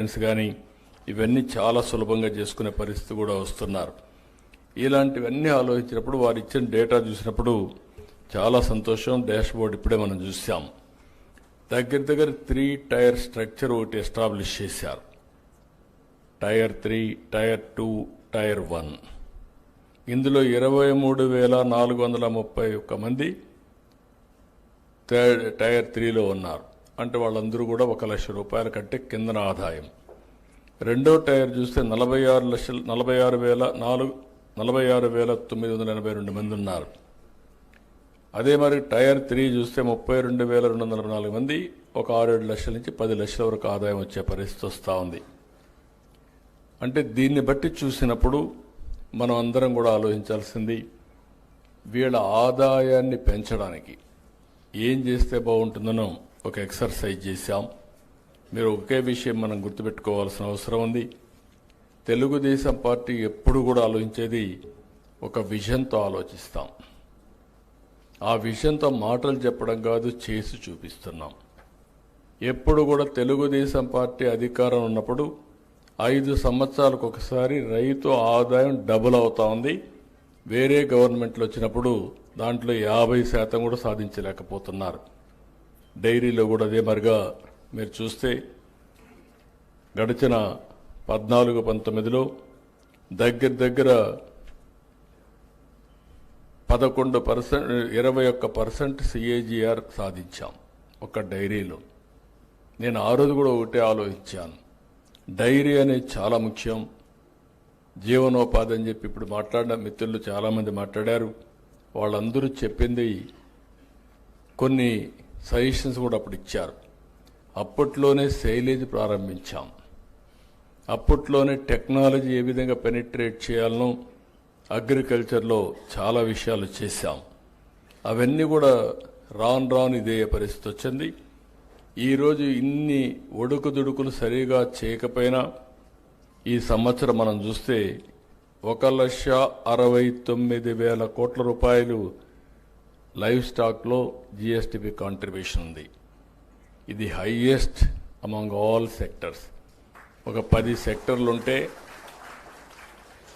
కానీ ఇవన్నీ చాలా సులభంగా చేసుకునే పరిస్థితి కూడా వస్తున్నారు. ఇలాంటివన్నీ ఆలోచించినప్పుడు వారు ఇచ్చిన డేటా చూసినప్పుడు చాలా సంతోషం. డాష్ బోర్డ్ ఇప్పుడే మనం చూసాం. దగ్గర 3 టైర్ స్ట్రక్చర్ ఒకటి ఎస్టాబ్లిష్ చేశారు. Tier 3, tier 2, tier 1. ఇందులో 23,431 మంది టైర్ 3లో ఉన్నారు. అంటే వాళ్ళందరూ కూడా 1 లక్ష రూపాయల కంటే కిందన ఆదాయం. రెండో టైర్ చూస్తే 46,982 మంది ఉన్నారు. అదే మరి టైర్ 3 చూస్తే 32,244 మంది 6-7 లక్షల నుంచి 10 లక్షల వరకు ఆదాయం వచ్చే పరిస్థితి వస్తూ ఉంది. అంటే దీన్ని బట్టి చూసినప్పుడు మనం అందరం కూడా ఆలోచించాల్సింది, వీళ్ళ ఆదాయాన్ని పెంచడానికి ఏం చేస్తే బాగుంటుందనో ఒక ఎక్సర్సైజ్ చేశాం. మీరు ఒకే విషయం మనం గుర్తుపెట్టుకోవాల్సిన అవసరం ఉంది. తెలుగుదేశం పార్టీ ఎప్పుడు కూడా ఆలోచించేది ఒక విజన్తో ఆలోచిస్తాం. ఆ విజన్తో మాటలు చెప్పడం కాదు, చేసి చూపిస్తున్నాం. ఎప్పుడు కూడా తెలుగుదేశం పార్టీ అధికారం ఉన్నప్పుడు 5 సంవత్సరాలకు ఒకసారి రైతు ఆదాయం డబుల్ అవుతా ఉంది. వేరే గవర్నమెంట్లు వచ్చినప్పుడు దాంట్లో 50% కూడా సాధించలేకపోతున్నారు. డైరీలో కూడా అదే మరిగా మీరు చూస్తే గడిచిన 14-19లో దగ్గర 11%, 21% CAGR సాధించాం ఒక డైరీలో. నేను ఆ రోజు కూడా ఒకటే ఆలోచించాను, డైరీ అనేది చాలా ముఖ్యం, జీవనోపాధి అని చెప్పి ఇప్పుడు మాట్లాడిన మిత్రులు చాలామంది మాట్లాడారు. వాళ్ళందరూ చెప్పింది కొన్ని సజెషన్స్ కూడా అప్పుడు ఇచ్చారు. అప్పట్లోనే సైలేజ్ ప్రారంభించాం. అప్పట్లోనే టెక్నాలజీ ఏ విధంగా పెనిట్రేట్ చేయాలనో అగ్రికల్చర్లో చాలా విషయాలు చేశాం. అవన్నీ కూడా రాను ఇదే పరిస్థితి వచ్చింది. ఈరోజు ఇన్ని ఒడుకుదుడుకులు సరిగా చేయకపోయినా ఈ సంవత్సరం మనం చూస్తే 1,69,000 కోట్ల రూపాయలు లైవ్ స్టాక్లో జిఎస్టిపి కాంట్రిబ్యూషన్ ఉంది. ఇది హైయెస్ట్ అమంగ్ ఆల్ సెక్టర్స్. ఒక 10 సెక్టర్లు ఉంటే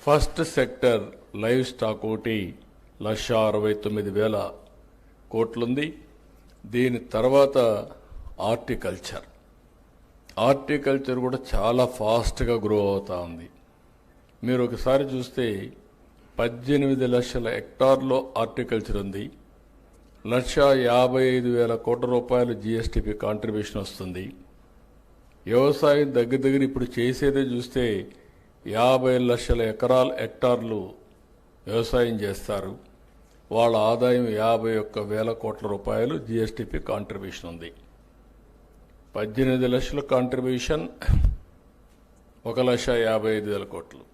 ఫస్ట్ సెక్టర్ లైవ్ స్టాక్ ఒకటి 1,69,000 కోట్లుంది. దీని తర్వాత హార్టికల్చర్ కూడా చాలా ఫాస్ట్గా గ్రో అవుతూ ఉంది. మీరు ఒకసారి చూస్తే 18 లక్షల హెక్టార్లో హార్టికల్చర్ ఉంది. 1,55,000 కోట్ల రూపాయలు జిఎస్టిపి కాంట్రిబ్యూషన్ వస్తుంది. వ్యవసాయం దగ్గర ఇప్పుడు చేసేదే చూస్తే 50 లక్షల హెక్టార్లు వ్యవసాయం చేస్తారు. వాళ్ళ ఆదాయం 51,000 కోట్ల రూపాయలు జిఎస్టిపి కాంట్రిబ్యూషన్ ఉంది. 18 లక్షల కాంట్రిబ్యూషన్ 1,55,000 కోట్లు.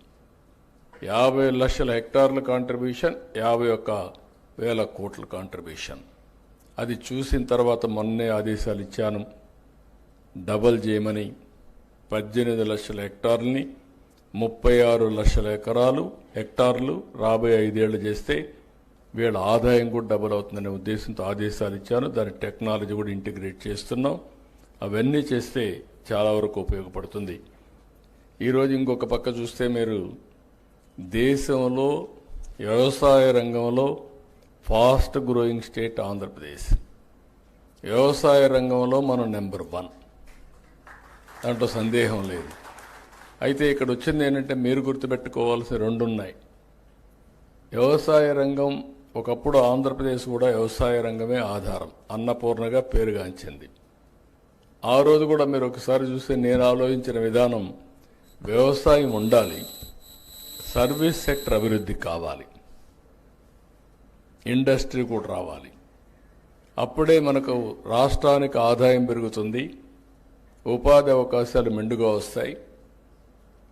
50 లక్షల హెక్టార్ల కాంట్రిబ్యూషన్ 51,000 కోట్ల కాంట్రిబ్యూషన్. అది చూసిన తర్వాత మొన్నే ఆదేశాలు ఇచ్చాను, డబల్ చేయమని. 18 లక్షల హెక్టార్లని 36 లక్షల హెక్టార్లు రాబోయే 5 ఏళ్లు చేస్తే వీళ్ళ ఆదాయం కూడా డబుల్ అవుతుందనే ఉద్దేశంతో ఆదేశాలు ఇచ్చాను. దాని టెక్నాలజీ కూడా ఇంటిగ్రేట్ చేస్తున్నాం. అవన్నీ చేస్తే చాలా వరకు ఉపయోగపడుతుంది. ఈరోజు ఇంకొక పక్క చూస్తే మీరు దేశంలో వ్యవసాయ రంగంలో ఫాస్ట్ గ్రోయింగ్ స్టేట్ ఆంధ్రప్రదేశ్. వ్యవసాయ రంగంలో మనం నెంబర్ 1, దాంట్లో సందేహం లేదు. అయితే ఇక్కడ వచ్చింది ఏంటంటే మీరు గుర్తుపెట్టుకోవాల్సిన 2 ఉన్నాయి. వ్యవసాయ రంగం ఒకప్పుడు ఆంధ్రప్రదేశ్ కూడా వ్యవసాయ రంగమే ఆధారం, అన్నపూర్ణగా పేరుగాంచింది. ఆ రోజు కూడా మీరు ఒకసారి చూస్తే నేను ఆలోచించిన విధానం, వ్యవసాయం ఉండాలి, సర్వీస్ సెక్టర్ అభివృద్ధి కావాలి, ఇండస్ట్రీ కూడా రావాలి. అప్పుడే మనకు రాష్ట్రానికి ఆదాయం పెరుగుతుంది, ఉపాధి అవకాశాలు మెండుగా వస్తాయి.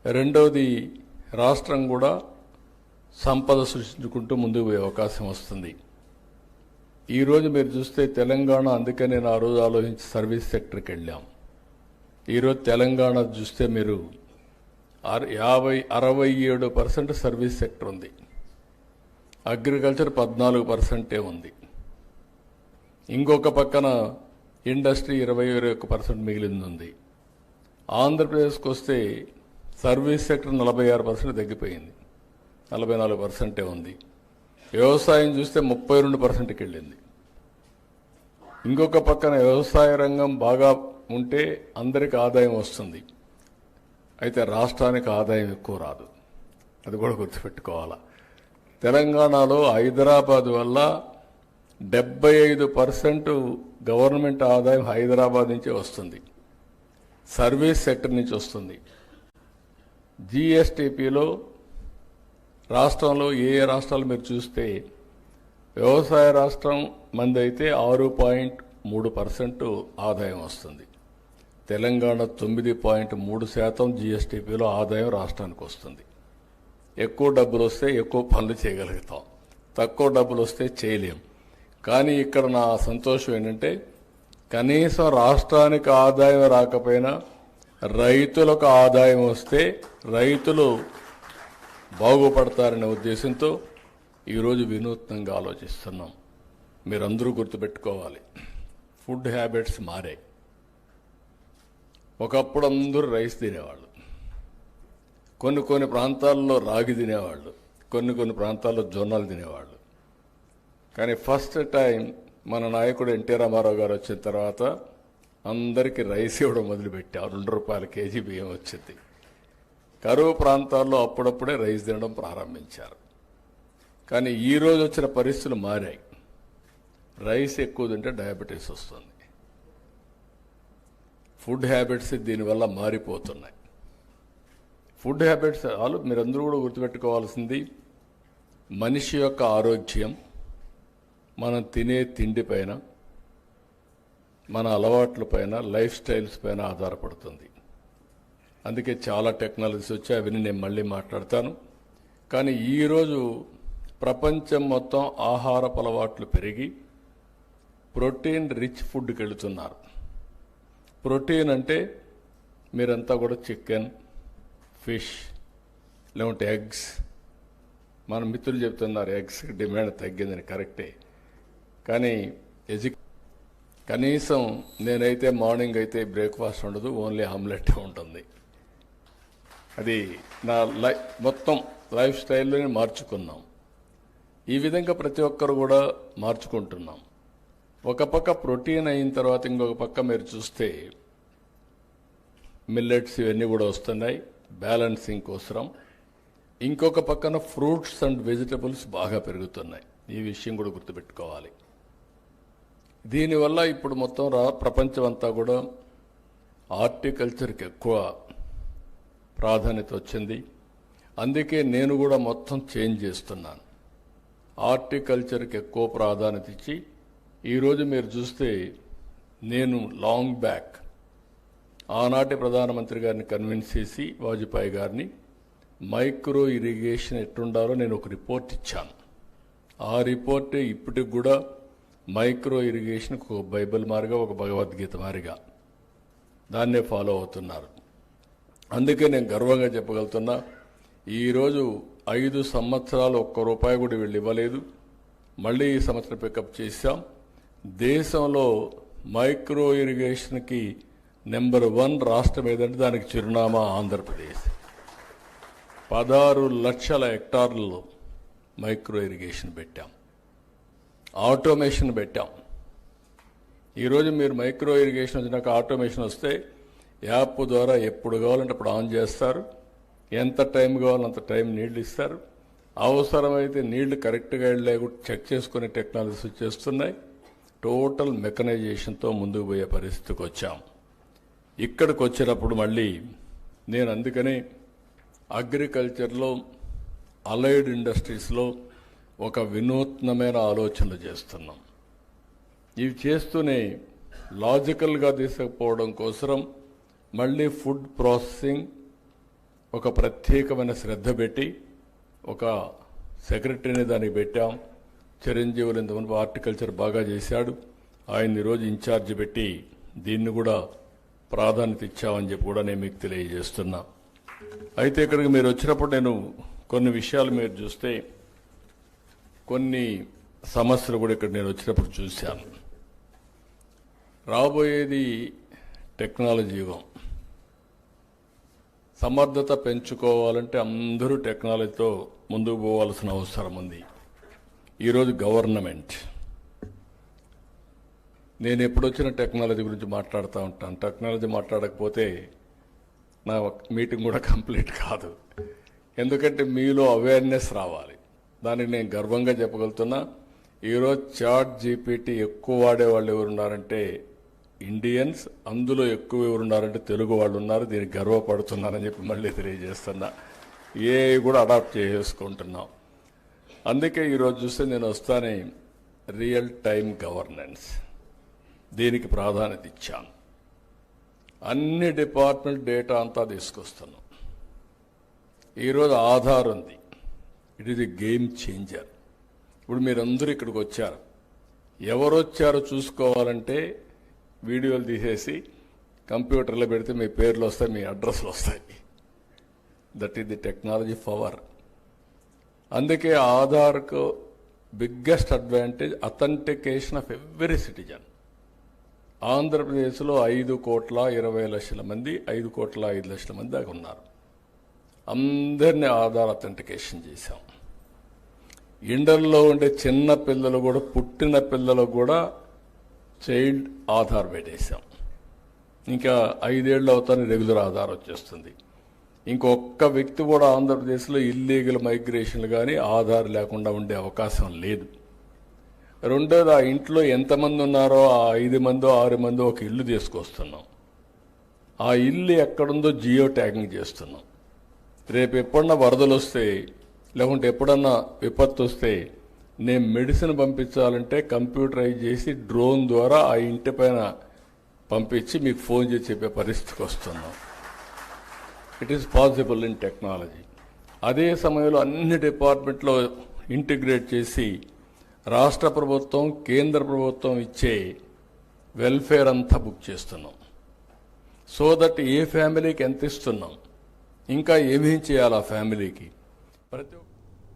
రెండవది, రాష్ట్రం కూడా సంపద సృష్టించుకుంటూ ముందుకు పోయే అవకాశం వస్తుంది. ఈరోజు మీరు చూస్తే తెలంగాణ, అందుకే నేను ఆ రోజు ఆలోచించి సర్వీస్ సెక్టర్కి వెళ్ళాం. ఈరోజు తెలంగాణ చూస్తే మీరు 67% సర్వీస్ సెక్టర్ ఉంది. అగ్రికల్చర్ 14% ఉంది. ఇంకొక పక్కన ఇండస్ట్రీ 21% మిగిలింది ఉంది. ఆంధ్రప్రదేశ్కి వస్తే సర్వీస్ సెక్టర్ 46% తగ్గిపోయింది, 44% ఉంది. వ్యవసాయం చూస్తే 32%కి వెళ్ళింది. ఇంకొక పక్కన వ్యవసాయ రంగం బాగా ఉంటే అందరికి ఆదాయం వస్తుంది, అయితే రాష్ట్రానికి ఆదాయం ఎక్కువ రాదు. అది కూడా గుర్తుపెట్టుకోవాలా. తెలంగాణలో హైదరాబాద్ వల్ల 75% గవర్నమెంట్ ఆదాయం హైదరాబాద్ నుంచే వస్తుంది, సర్వీస్ సెక్టర్ నుంచి వస్తుంది. జిఎస్టిపిలో రాష్ట్రంలో ఏ రాష్ట్రాలు మీరు చూస్తే వ్యవసాయ రాష్ట్రం మంది అయితే 6.3% ఆదాయం వస్తుంది. తెలంగాణ 9.3% జిఎస్టిపిలో ఆదాయం రాష్ట్రానికి వస్తుంది. ఎక్కువ డబ్బులు వస్తే ఎక్కువ పనులు చేయగలుగుతాం, తక్కువ డబ్బులు వస్తే చేయలేం. కానీ ఇక్కడ నా సంతోషం ఏంటంటే కనీసం రాష్ట్రానికి ఆదాయం రాకపోయినా రైతులకు ఆదాయం వస్తే రైతులు బాగుపడతారనే ఉద్దేశంతో ఈరోజు వినూత్నంగా ఆలోచిస్తున్నాం. మీరందరూ గుర్తుపెట్టుకోవాలి, ఫుడ్ హ్యాబిట్స్ మారాయి. ఒకప్పుడు అందరూ రైస్ తినేవాళ్ళు, కొన్ని ప్రాంతాల్లో రాగి తినేవాళ్ళు, కొన్ని ప్రాంతాల్లో జొన్నలు తినేవాళ్ళు. కానీ ఫస్ట్ టైం మన నాయకుడు ఎన్టీ రామారావు గారు వచ్చిన తర్వాత అందరికీ రైస్ ఇవ్వడం మొదలుపెట్టారు. 2 రూపాయల కేజీ బియ్యం వచ్చింది. కరువు ప్రాంతాల్లో అప్పుడప్పుడే రైస్ తినడం ప్రారంభించారు. కానీ ఈరోజు వచ్చిన పరిస్థితులు మారాయి. రైస్ ఎక్కువ తింటే డయాబెటీస్ వస్తుంది. ఫుడ్ హ్యాబిట్స్ దీనివల్ల మారిపోతున్నాయి. ఫుడ్ హ్యాబిట్స్ మీరందరూ కూడా గుర్తుపెట్టుకోవాల్సింది, మనిషి యొక్క ఆరోగ్యం మనం తినే తిండి పైన, మన అలవాట్ల పైన, లైఫ్ స్టైల్స్ పైన ఆధారపడుతుంది. అందుకే చాలా టెక్నాలజీస్ వచ్చాయి, అవన్నీ నేను మళ్ళీ మాట్లాడతాను. కానీ ఈరోజు ప్రపంచం మొత్తం ఆహారపు అలవాట్లు పెరిగి ప్రోటీన్ రిచ్ ఫుడ్కి వెళుతున్నారు. ప్రోటీన్ అంటే మీరంతా కూడా చికెన్, ఫిష్, లేకుంటే ఎగ్స్. మన మిత్రులు చెప్తున్నారు ఎగ్స్ డిమాండ్ తగ్గిందని, కరెక్టే. కానీ కనీసం నేనైతే మార్నింగ్ అయితే బ్రేక్ఫాస్ట్ ఉండదు, ఓన్లీ ఆమ్లెట్ ఉంటుంది. అది నా మొత్తం లైఫ్ స్టైల్లోనే మార్చుకున్నాం. ఈ విధంగా ప్రతి ఒక్కరు కూడా మార్చుకుంటున్నాం. ఒక పక్క ప్రోటీన్ అయిన తర్వాత ఇంకొక పక్క మీరు చూస్తే మిల్లెట్స్ ఇవన్నీ కూడా వస్తున్నాయి, బ్యాలెన్సింగ్ కోసం. ఇంకొక పక్కన ఫ్రూట్స్ అండ్ వెజిటబుల్స్ బాగా పెరుగుతున్నాయి. ఈ విషయం కూడా గుర్తుపెట్టుకోవాలి. దీనివల్ల ఇప్పుడు మొత్తం ప్రపంచం అంతా కూడా హార్టికల్చర్కి ఎక్కువ ప్రాధాన్యత వచ్చింది. అందుకే నేను కూడా మొత్తం చేంజ్ చేస్తున్నాను. హార్టికల్చర్కి ఎక్కువ ప్రాధాన్యత ఇచ్చి ఈరోజు మీరు చూస్తే నేను లాంగ్ బ్యాక్ ఆనాటి ప్రధానమంత్రి గారిని కన్విన్స్ చేసి వాజ్పేయి గారిని మైక్రో ఇరిగేషన్ ఎట్టుండాలో నేను ఒక రిపోర్ట్ ఇచ్చాను. ఆ రిపోర్ట్ ఇప్పటికి కూడా మైక్రో ఇరిగేషన్కు ఒక బైబిల్ మారిగా, ఒక భగవద్గీత మారిగా దాన్నే ఫాలో అవుతున్నారు. అందుకే నేను గర్వంగా చెప్పగలుగుతున్నా, ఈరోజు 5 సంవత్సరాలు ఒక్క రూపాయి కూడా వీళ్ళు ఇవ్వలేదు. మళ్ళీ ఈ సంవత్సరం పికప్ చేశాం. దేశంలో మైక్రో ఇరిగేషన్కి నెంబర్ 1 రాష్ట్రం ఏదంటే దానికి చిరునామా ఆంధ్రప్రదేశ్. 16 లక్షల హెక్టార్లలో మైక్రో ఇరిగేషన్ పెట్టాం, ఆటోమేషన్ పెట్టాం. ఈరోజు మీరు మైక్రో ఇరిగేషన్ వచ్చినాక ఆటోమేషన్ వస్తే యాప్ ద్వారా ఎప్పుడు కావాలంటే అప్పుడు ఆన్ చేస్తారు, ఎంత టైం కావాలంత టైం నీళ్లు ఇస్తారు. అవసరమైతే నీళ్లు కరెక్ట్గా వెళ్ళలేకుండా చెక్ చేసుకునే టెక్నాలజీస్ వచ్చేస్తున్నాయి. టోటల్ మెకనైజేషన్తో ముందుకు పోయే పరిస్థితికి వచ్చాం. ఇక్కడికి వచ్చినప్పుడు మళ్ళీ నేను అందుకనే అగ్రికల్చర్లో, అలైడ్ ఇండస్ట్రీస్లో ఒక వినూత్నమైన ఆలోచనలు చేస్తున్నాం. ఇవి చేస్తూనే లాజికల్గా తీసుకుపోవడం కోసం మళ్ళీ ఫుడ్ ప్రాసెసింగ్ ఒక ప్రత్యేకమైన శ్రద్ధ పెట్టి ఒక సెక్రటరీని దానికి పెట్టాం. చిరంజీవులు ఇంతమంది హార్టికల్చర్ బాగా చేశాడు, ఆయన ఈరోజు ఇన్ఛార్జ్ పెట్టి దీన్ని కూడా ప్రాధాన్యత ఇచ్చామని చెప్పి కూడా నేను మీకు తెలియజేస్తున్నా. అయితే ఇక్కడికి మీరు వచ్చినప్పుడు నేను కొన్ని విషయాలు మీరు చూస్తే కొన్ని సమస్యలు కూడా ఇక్కడ నేను వచ్చినప్పుడు చూశాను. రాబోయేది టెక్నాలజీ యుగం. సమర్థత పెంచుకోవాలంటే అందరూ టెక్నాలజీతో ముందుకు పోవాల్సిన అవసరం ఉంది. ఈరోజు గవర్నమెంట్, నేను ఎప్పుడొచ్చిన టెక్నాలజీ గురించి మాట్లాడుతూ ఉంటాను. టెక్నాలజీ మాట్లాడకపోతే నా మీటింగ్ కూడా కంప్లీట్ కాదు. ఎందుకంటే మీలో అవేర్నెస్ రావాలి. దానికి నేను గర్వంగా చెప్పగలుగుతున్నా. ఈరోజు చాట్ జీపీటీ ఎక్కువ వాడేవాళ్ళు ఎవరున్నారంటే ఇండియన్స్, అందులో ఎక్కువ ఎవరున్నారంటే తెలుగు వాళ్ళు ఉన్నారు. దీనికి గర్వపడుతున్నారని చెప్పి మళ్ళీ తెలియజేస్తున్నా. ఏ కూడా అడాప్ట్ చేసుకుంటున్నాం. అందుకే ఈరోజు చూస్తే నేను వస్తానే రియల్ టైం గవర్నెన్స్, దీనికి ప్రాధాన్యత ఇచ్చాను. అన్ని డిపార్ట్మెంట్ డేటా అంతా తీసుకొస్తున్నాం. ఈరోజు ఆధార్ ఉంది. It is a game changer. ఇప్పుడు మీరందరూ ఇక్కడికి వచ్చారు. ఎవరు వచ్చారో చూసుకోవాలంటే వీడియోలు తీసేసి కంప్యూటర్లో పెడితే మీ పేర్లు వస్తాయి, మీ అడ్రస్లు వస్తాయి. That is the technology power. అందుకే ఆధార్కు biggest advantage authentication of every citizen. ఆంధ్రప్రదేశ్లో 5,20,00,000 మంది, 5,05,00,000 మంది దాకా ఉన్నారు. అందరినీ ఆధార్ అథెంటికేషన్ చేశాం. ఇండల్లో ఉండే చిన్న పిల్లలు కూడా, పుట్టిన పిల్లలు కూడా చైల్డ్ ఆధార్ పెట్టేశాం. ఇంకా 5 ఏళ్ళు అవుతానే రెగ్యులర్ ఆధార్ వచ్చేస్తుంది. ఇంకొక్క వ్యక్తి కూడా ఆంధ్రప్రదేశ్లో ఇల్లీగల్ మైగ్రేషన్లు కానీ ఆధార్ లేకుండా ఉండే అవకాశం లేదు. రెండోది, ఆ ఇంట్లో ఎంతమంది ఉన్నారో ఆ 5 మందో 6 మందో ఒక ఇల్లు తీసుకొస్తున్నాం. ఆ ఇల్లు ఎక్కడుందో జియో ట్యాగింగ్ చేస్తున్నాం. రేపు ఎప్పుడన్నా వరదలు వస్తే, లేకుంటే ఎప్పుడన్నా విపత్తు వస్తే నేను మెడిసిన్ పంపించాలంటే కంప్యూటరైజ్ చేసి డ్రోన్ ద్వారా ఆ ఇంటి పైన పంపించి మీకు ఫోన్ చేసి చెప్పే పరిస్థితికి వస్తున్నాం. It is possible in technology. అదే సమయంలో అన్ని డిపార్ట్మెంట్లో ఇంటిగ్రేట్ చేసి రాష్ట్ర ప్రభుత్వం, కేంద్ర ప్రభుత్వం ఇచ్చే వెల్ఫేర్ అంతా బుక్ చేస్తున్నాం. సో దట్ ఏ ఫ్యామిలీకి ఎంత ఇస్తున్నాం, ఇంకా ఏమేం చేయాలి ఆ ఫ్యామిలీకి, ప్రతి